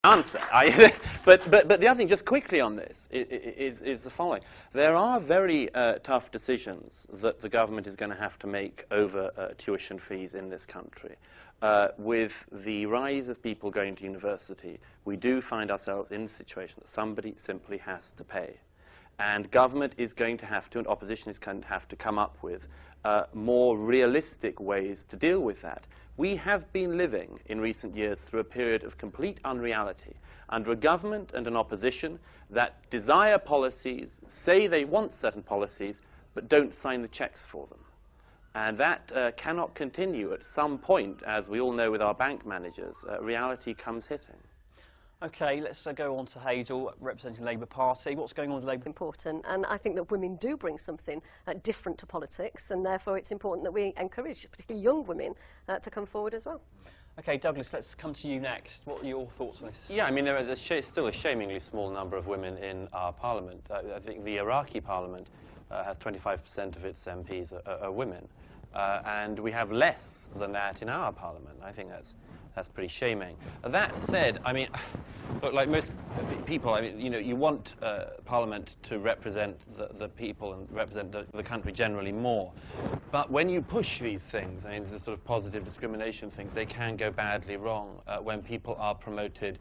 answer. But the other thing, just quickly on this, is the following. There are very tough decisions that the government is going to have to make over tuition fees in this country. With the rise of people going to university, we do find ourselves in the situation that somebody simply has to pay. And government is going to have to, and opposition is going to have to come up with more realistic ways to deal with that. We have been living in recent years through a period of complete unreality under a government and an opposition that desire policies, say they want certain policies, but don't sign the checks for them. And that cannot continue. At some point, as we all know with our bank managers, reality comes hitting. OK, let's go on to Hazel, representing the Labour Party. What's going on with Labour? Important, and I think that women do bring something different to politics, and therefore it's important that we encourage particularly young women to come forward as well. OK, Douglas, let's come to you next. What are your thoughts on this? Yeah, I mean, there is still a shamingly small number of women in our parliament. I think the Iraqi parliament has 25% of its MPs are women, and we have less than that in our parliament. I think that's pretty shaming. That said, I mean, look, like most people, I mean, you want Parliament to represent the people and represent the country generally more. But when you push these things, I mean, the sort of positive discrimination things, they can go badly wrong when people are promoted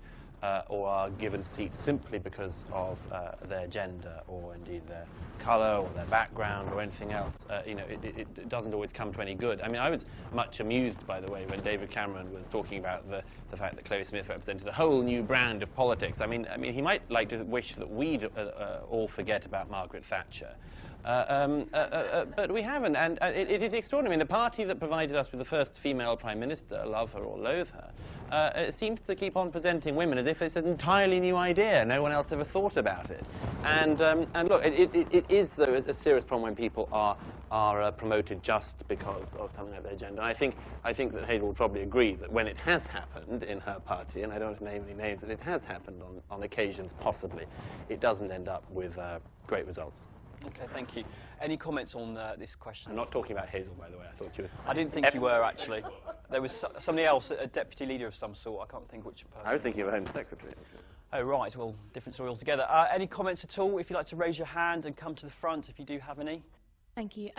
or are given seats simply because of their gender or indeed their colour or their background or anything else. It doesn't always come to any good. I mean, I was much amused, by the way, when David Cameron was talking about the fact that Chloe Smith represented a whole new brand of politics. I mean, he might like to wish that we'd all forget about Margaret Thatcher. But we haven't, and it is extraordinary. I mean, the party that provided us with the first female Prime Minister, love her or loathe her, it seems to keep on presenting women as if it's an entirely new idea. No one else ever thought about it. And look, it is a serious problem when people are promoted just because of something like their gender. And I think that Hazel would probably agree that when it has happened in her party, and I don't want to name any names, but it has happened on occasions, possibly, it doesn't end up with great results. OK, thank you. Any comments on this question? I'm not talking about Hazel, by the way. I thought you were. I didn't think you were, actually. There was somebody else, a deputy leader of some sort. I can't think which person. I was thinking of a Home Secretary. Oh, right. Well, different story altogether. Any comments at all? If you'd like to raise your hand and come to the front, if you do have any. Thank you.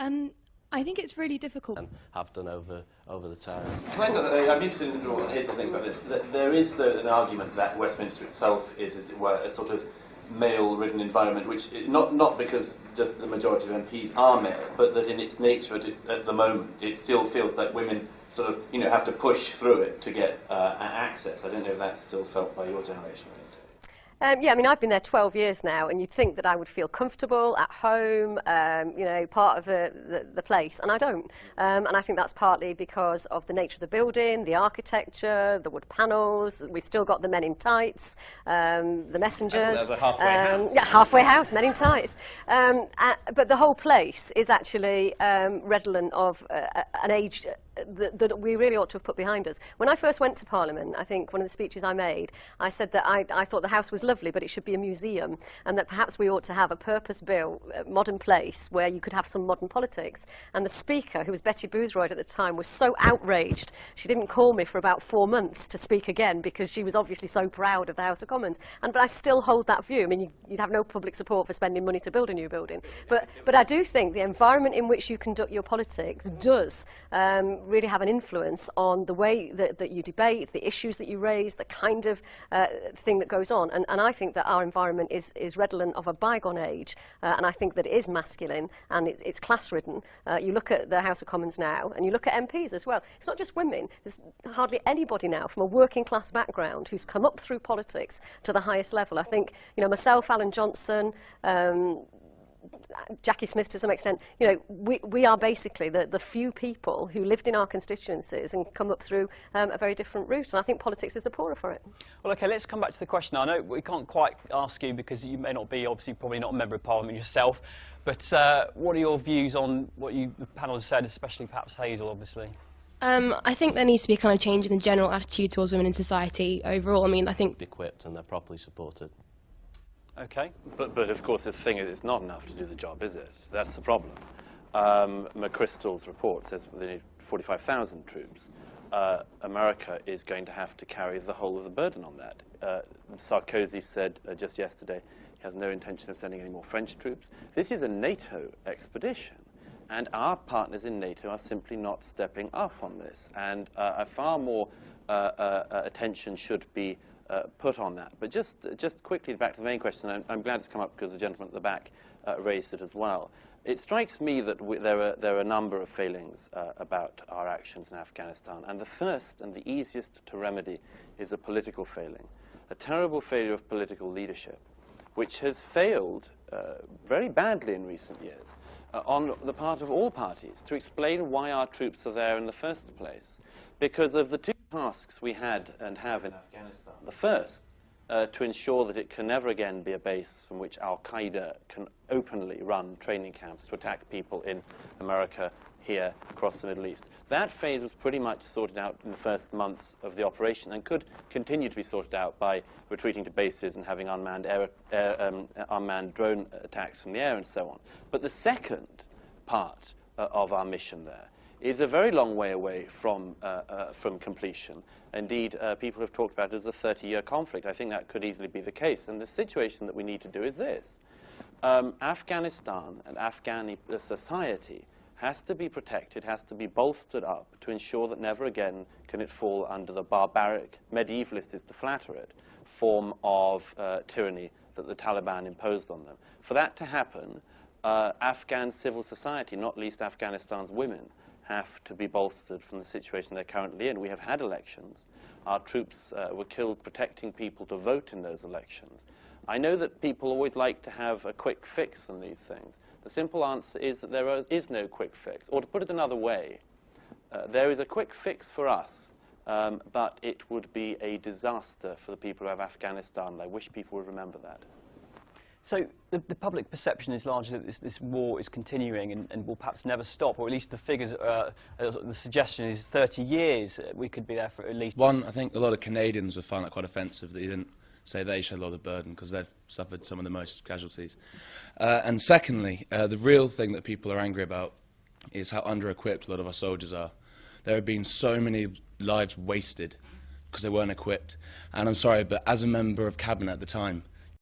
I think it's really difficult. And have done over the time. I'm interested in what Hazel thinks about this. There is an argument that Westminster itself is, as it were, a sort of male-ridden environment, which not because just the majority of MPs are male, but that in its nature at the moment it still feels that women sort of have to push through it to get access. I don't know if that's still felt by your generation. Yeah, I mean, I've been there 12 years now, and you'd think that I would feel comfortable, at home, part of the place, and I don't. And I think that's partly because of the nature of the building, the architecture, the wood panels. We've still got the men in tights, the messengers. There's a halfway house. Yeah, halfway house, men in tights. But the whole place is actually redolent of an age that we really ought to have put behind us. When I first went to Parliament, I think one of the speeches I made, I said that I thought the house was lovely, but it should be a museum, and that perhaps we ought to have a purpose-built, modern place where you could have some modern politics. And the Speaker, who was Betty Boothroyd at the time, was so outraged. She didn't call me for about 4 months to speak again because she was obviously so proud of the House of Commons. But I still hold that view. I mean, you'd have no public support for spending money to build a new building. But I do think the environment in which you conduct your politics does really have an influence on the way that you debate, the issues that you raise, the kind of thing that goes on. And I think that our environment is redolent of a bygone age, and I think that it is masculine and it's class-ridden. You look at the House of Commons now, and you look at MPs as well. It's not just women. There's hardly anybody now from a working-class background who's come up through politics to the highest level. I think, myself, Alan Johnson, Jackie Smith to some extent, we are basically the few people who lived in our constituencies and come up through a very different route, and I think politics is the poorer for it. Well, OK, let's come back to the question. I know we can't quite ask you because you may not be, obviously, probably not a member of Parliament yourself, but what are your views on what the panel has said, especially perhaps Hazel, obviously? I think there needs to be a kind of change in the general attitude towards women in society overall. I mean, I think Equipped and they're properly supported. OK. But of course, the thing is, it's not enough to do the job, is it? That's the problem. McChrystal's report says they need 45,000 troops. America is going to have to carry the whole of the burden on that. Sarkozy said just yesterday he has no intention of sending any more French troops. This is a NATO expedition, and our partners in NATO are simply not stepping up on this, and a far more attention should be put on that. But just quickly back to the main question, and I'm glad it's come up because the gentleman at the back raised it as well. It strikes me that there are a number of failings about our actions in Afghanistan, and the first and the easiest to remedy is a political failing, a terrible failure of political leadership, which has failed very badly in recent years on the part of all parties to explain why our troops are there in the first place. Because of the two tasks we had and have in Afghanistan, the first, to ensure that it can never again be a base from which Al-Qaeda can openly run training camps to attack people in America, here, across the Middle East. That phase was pretty much sorted out in the first months of the operation and could continue to be sorted out by retreating to bases and having unmanned drone attacks from the air and so on. But the second part of our mission there is a very long way away from completion. Indeed, people have talked about it as a 30-year conflict. I think that could easily be the case. And the situation that we need to do is this. Afghanistan and Afghani society has to be protected, has to be bolstered up to ensure that never again can it fall under the barbaric, medievalist is to flatter it, form of tyranny that the Taliban imposed on them. For that to happen, Afghan civil society, not least Afghanistan's women, have to be bolstered from the situation they're currently in. We have had elections. Our troops were killed protecting people to vote in those elections. I know that people always like to have a quick fix on these things. The simple answer is that there is no quick fix. Or to put it another way, there is a quick fix for us, but it would be a disaster for the people of Afghanistan. And I wish people would remember that. So the public perception is largely that this war is continuing and will perhaps never stop, or at least the figures, the suggestion is 30 years. We could be there for at least... One, I think a lot of Canadians would find that quite offensive that you didn't say they should a lot of the burden because they've suffered some of the most casualties. And secondly, the real thing that people are angry about is how under-equipped a lot of our soldiers are. There have been so many lives wasted because they weren't equipped. And I'm sorry, but as a member of cabinet at the time,